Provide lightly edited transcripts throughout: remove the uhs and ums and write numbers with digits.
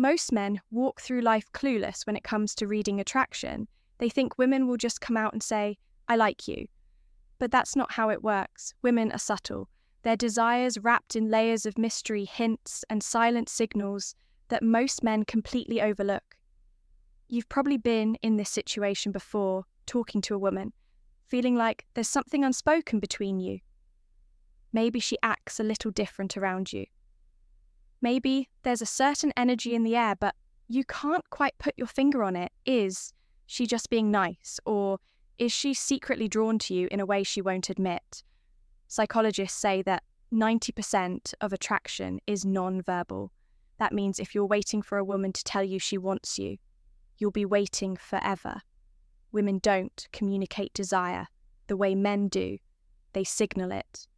Most men walk through life clueless when it comes to reading attraction. They think women will just come out and say, "I like you." But that's not how it works. Women are subtle. Their desires wrapped in layers of mystery, hints, and silent signals that most men completely overlook. You've probably been in this situation before, talking to a woman, feeling like there's something unspoken between you. Maybe she acts a little different around you. Maybe there's a certain energy in the air, but you can't quite put your finger on it. Is she just being nice, or is she secretly drawn to you in a way she won't admit? Psychologists say that 90% of attraction is non-verbal. That means if you're waiting for a woman to tell you she wants you, you'll be waiting forever. Women don't communicate desire the way men do. They signal it.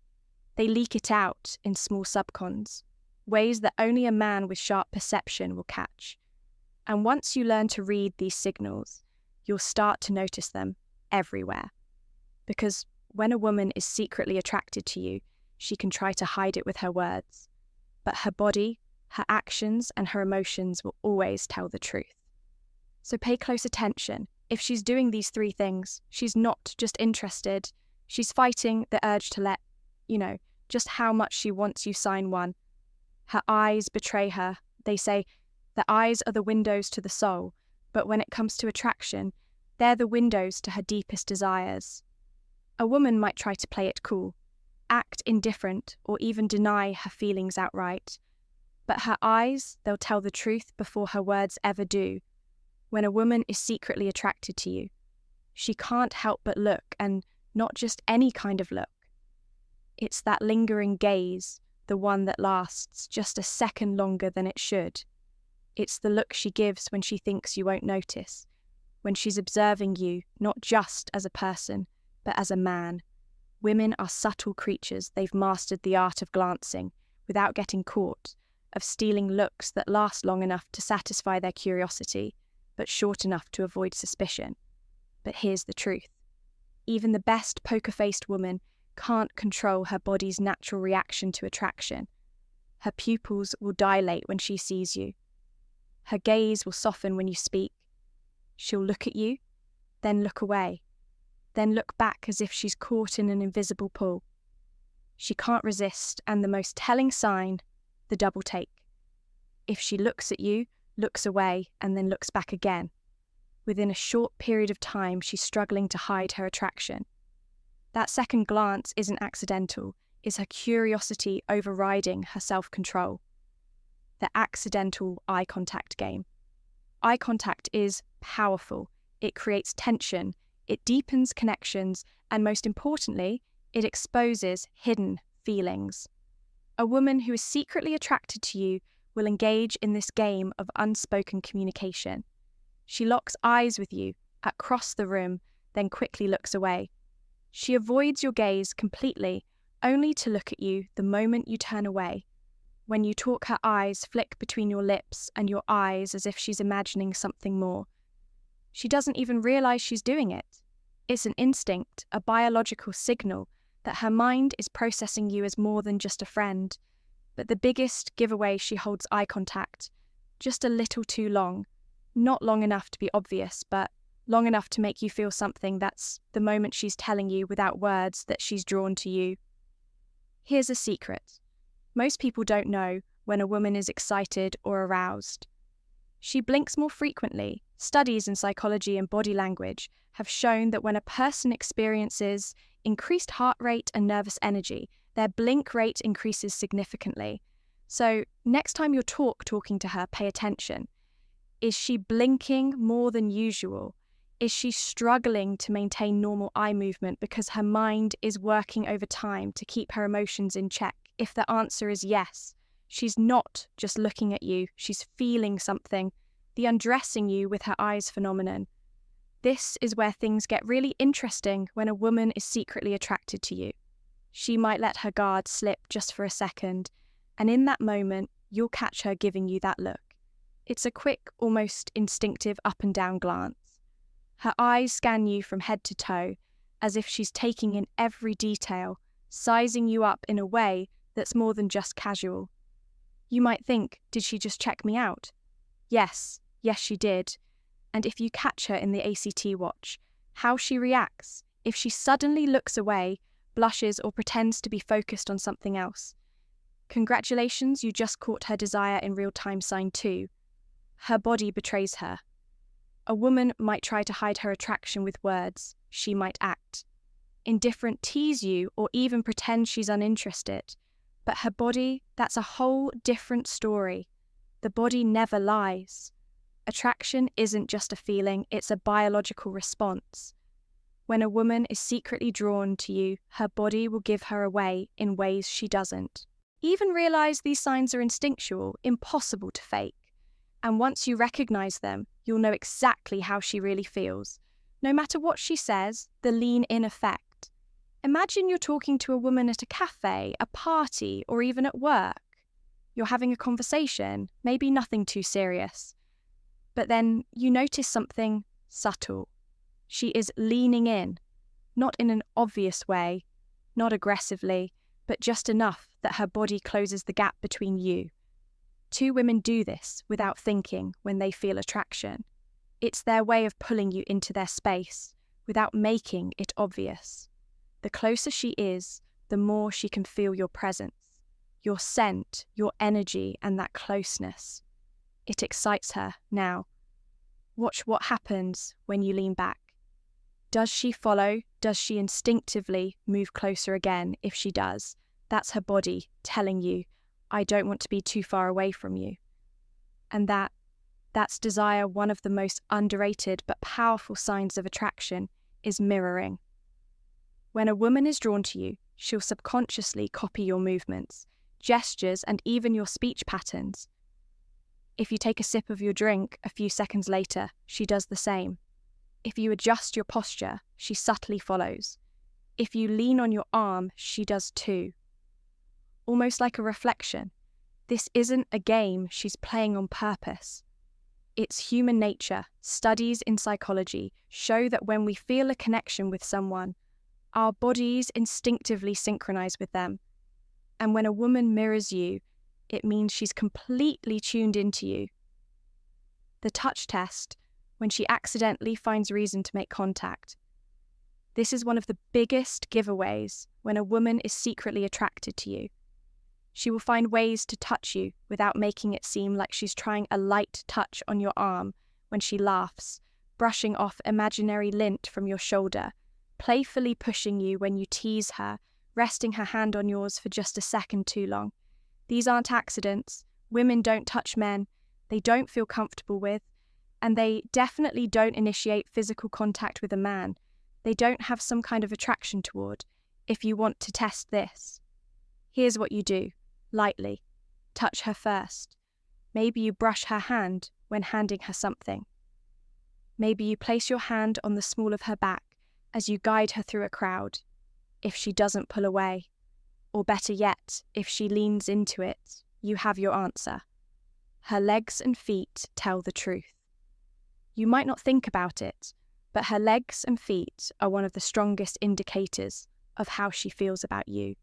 They leak it out in small subcons, ways that only a man with sharp perception will catch. And once you learn to read these signals, you'll start to notice them everywhere. Because when a woman is secretly attracted to you, she can try to hide it with her words. But her body, her actions, and her emotions will always tell the truth. So pay close attention. If she's doing these three things, she's not just interested, she's fighting the urge to let, just how much she wants you sign one. Her eyes betray her. They say the eyes are the windows to the soul, but when it comes to attraction, they're the windows to her deepest desires. A woman might try to play it cool, act indifferent, or even deny her feelings outright. But her eyes, they'll tell the truth before her words ever do. When a woman is secretly attracted to you, she can't help but look, and not just any kind of look. It's that lingering gaze, the one that lasts just a second longer than it should. It's the look she gives when she thinks you won't notice, when she's observing you not just as a person, but as a man. Women are subtle creatures. They've mastered the art of glancing without getting caught, of stealing looks that last long enough to satisfy their curiosity, but short enough to avoid suspicion. But here's the truth. Even the best poker-faced woman can't control her body's natural reaction to attraction. Her pupils will dilate when she sees you. Her gaze will soften when you speak. She'll look at you, then look away, then look back as if she's caught in an invisible pull. She can't resist, and the most telling sign, the double take. If she looks at you, looks away, and then looks back again. Within a short period of time, she's struggling to hide her attraction. That second glance isn't accidental, it's her curiosity overriding her self-control. The accidental eye contact game. Eye contact is powerful. It creates tension, it deepens connections, and most importantly, it exposes hidden feelings. A woman who is secretly attracted to you will engage in this game of unspoken communication. She locks eyes with you across the room, then quickly looks away. She avoids your gaze completely, only to look at you the moment you turn away. When you talk, her eyes flick between your lips and your eyes as if she's imagining something more. She doesn't even realize she's doing it. It's an instinct, a biological signal that her mind is processing you as more than just a friend. But the biggest giveaway, she holds eye contact, just a little too long. Not long enough to be obvious, but long enough to make you feel something. That's the moment she's telling you without words that she's drawn to you. Here's a secret. Most people don't know when a woman is excited or aroused. She blinks more frequently. Studies in psychology and body language have shown that when a person experiences increased heart rate and nervous energy, their blink rate increases significantly. So next time you're talking to her, pay attention. Is she blinking more than usual? Is she struggling to maintain normal eye movement because her mind is working overtime to keep her emotions in check? If the answer is yes, she's not just looking at you, she's feeling something, the undressing you with her eyes phenomenon. This is where things get really interesting when a woman is secretly attracted to you. She might let her guard slip just for a second, and in that moment, you'll catch her giving you that look. It's a quick, almost instinctive up and down glance. Her eyes scan you from head to toe, as if she's taking in every detail, sizing you up in a way that's more than just casual. You might think, did she just check me out? Yes, she did. And if you catch her in the ACT watch, how she reacts, if she suddenly looks away, blushes, or pretends to be focused on something else. Congratulations, you just caught her desire in real time. Sign 2. Her body betrays her. A woman might try to hide her attraction with words. She might act indifferent, tease you, or even pretend she's uninterested. But her body, that's a whole different story. The body never lies. Attraction isn't just a feeling, it's a biological response. When a woman is secretly drawn to you, her body will give her away in ways she doesn't even realize. These signs are instinctual, impossible to fake. And once you recognize them, you'll know exactly how she really feels. No matter what she says, the lean-in effect. Imagine you're talking to a woman at a cafe, a party, or even at work. You're having a conversation, maybe nothing too serious. But then you notice something subtle. She is leaning in, not in an obvious way, not aggressively, but just enough that her body closes the gap between you. 2 women do this without thinking when they feel attraction. It's their way of pulling you into their space without making it obvious. The closer she is, the more she can feel your presence, your scent, your energy, and that closeness. It excites her. Now, watch what happens when you lean back. Does she follow? Does she instinctively move closer again? If she does, that's her body telling you, I don't want to be too far away from you. And that's desire. One of the most underrated but powerful signs of attraction is mirroring. When a woman is drawn to you, she'll subconsciously copy your movements, gestures, and even your speech patterns. If you take a sip of your drink a few seconds later, she does the same. If you adjust your posture, she subtly follows. If you lean on your arm, she does too. Almost like a reflection. This isn't a game she's playing on purpose. It's human nature. Studies in psychology show that when we feel a connection with someone, our bodies instinctively synchronize with them. And when a woman mirrors you, it means she's completely tuned into you. The touch test, when she accidentally finds reason to make contact. This is one of the biggest giveaways when a woman is secretly attracted to you. She will find ways to touch you without making it seem like she's trying a light touch on your arm when she laughs, brushing off imaginary lint from your shoulder, playfully pushing you when you tease her, resting her hand on yours for just a second too long. These aren't accidents. Women don't touch men they don't feel comfortable with, and they definitely don't initiate physical contact with a man they don't have some kind of attraction toward. If you want to test this, here's what you do. Lightly. Touch her first. Maybe you brush her hand when handing her something. Maybe you place your hand on the small of her back as you guide her through a crowd. If she doesn't pull away, or better yet, if she leans into it, you have your answer. Her legs and feet tell the truth. You might not think about it, but her legs and feet are one of the strongest indicators of how she feels about you.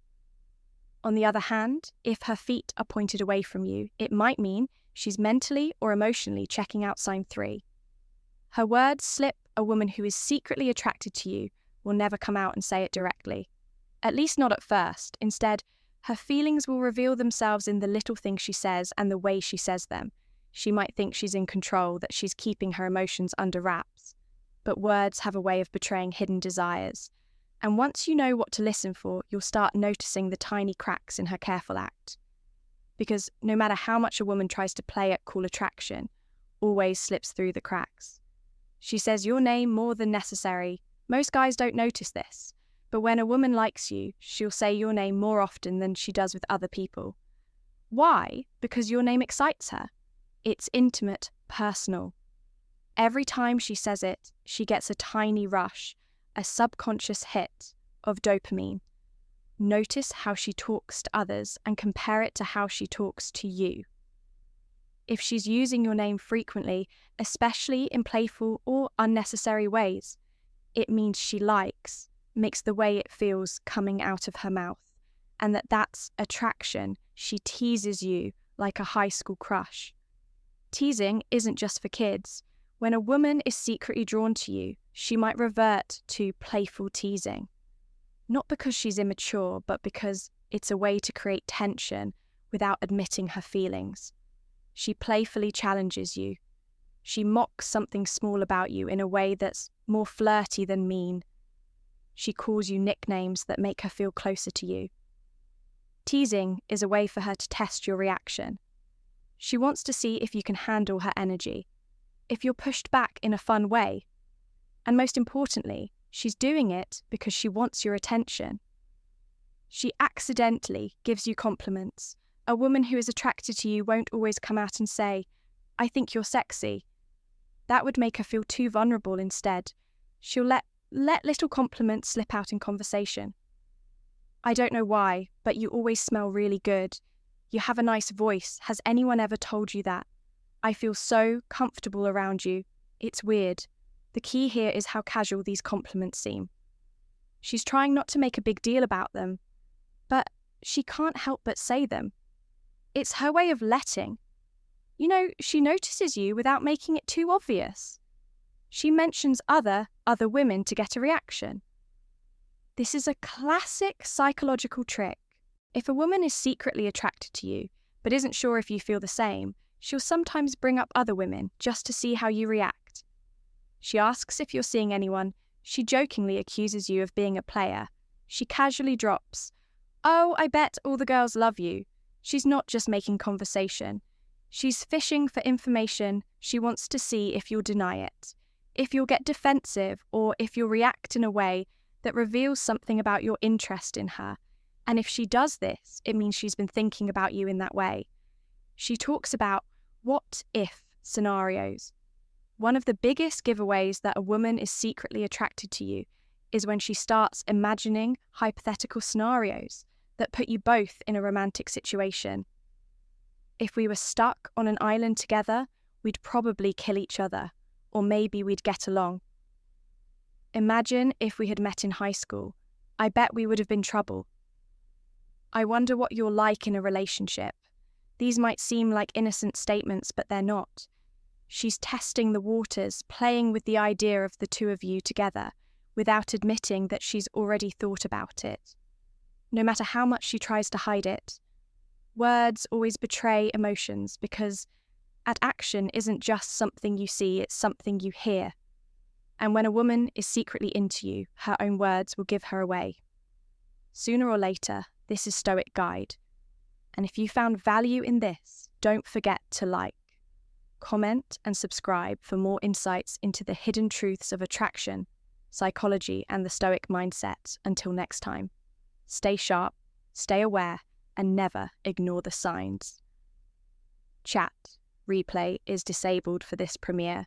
On the other hand, if her feet are pointed away from you, it might mean she's mentally or emotionally checking out sign 3. Her words slip. A woman who is secretly attracted to you will never come out and say it directly. At least not at first. Instead, her feelings will reveal themselves in the little things she says and the way she says them. She might think she's in control, that she's keeping her emotions under wraps. But words have a way of betraying hidden desires. And once you know what to listen for, you'll start noticing the tiny cracks in her careful act. Because no matter how much a woman tries to play at cool attraction, always slips through the cracks. She says your name more than necessary. Most guys don't notice this. But when a woman likes you, she'll say your name more often than she does with other people. Why? Because your name excites her. It's intimate, personal. Every time she says it, she gets a tiny rush, a subconscious hit of dopamine. Notice how she talks to others and compare it to how she talks to you. If she's using your name frequently, especially in playful or unnecessary ways, it means she makes the way it feels coming out of her mouth, and that's attraction. She teases you like a high school crush. Teasing isn't just for kids. When a woman is secretly drawn to you, she might revert to playful teasing. Not because she's immature, but because it's a way to create tension without admitting her feelings. She playfully challenges you. She mocks something small about you in a way that's more flirty than mean. She calls you nicknames that make her feel closer to you. Teasing is a way for her to test your reaction. She wants to see if you can handle her energy, if you're pushed back in a fun way. And most importantly, she's doing it because she wants your attention. She accidentally gives you compliments. A woman who is attracted to you won't always come out and say, "I think you're sexy." That would make her feel too vulnerable instead. She'll let little compliments slip out in conversation. "I don't know why, but you always smell really good. You have a nice voice. Has anyone ever told you that? I feel so comfortable around you. It's weird." The key here is how casual these compliments seem. She's trying not to make a big deal about them, but she can't help but say them. It's her way of letting. She notices you without making it too obvious. She mentions other women to get a reaction. This is a classic psychological trick. If a woman is secretly attracted to you, but isn't sure if you feel the same, she'll sometimes bring up other women just to see how you react. She asks if you're seeing anyone. She jokingly accuses you of being a player. She casually drops, "Oh, I bet all the girls love you." She's not just making conversation. She's fishing for information. She wants to see if you'll deny it, if you'll get defensive, or if you'll react in a way that reveals something about your interest in her. And if she does this, it means she's been thinking about you in that way. She talks about what-if scenarios. One of the biggest giveaways that a woman is secretly attracted to you is when she starts imagining hypothetical scenarios that put you both in a romantic situation. If we were stuck on an island together, we'd probably kill each other, or maybe we'd get along. Imagine if we had met in high school. I bet we would have been trouble. I wonder what you're like in a relationship. These might seem like innocent statements, but they're not. She's testing the waters, playing with the idea of the two of you together, without admitting that she's already thought about it. No matter how much she tries to hide it, words always betray emotions because action isn't just something you see, it's something you hear. And when a woman is secretly into you, her own words will give her away. Sooner or later, this is Stoic Guide. And if you found value in this, don't forget to like, comment, and subscribe for more insights into the hidden truths of attraction, psychology, and the Stoic mindset. Until next time, stay sharp, stay aware, and never ignore the signs. Chat replay is disabled for this premiere.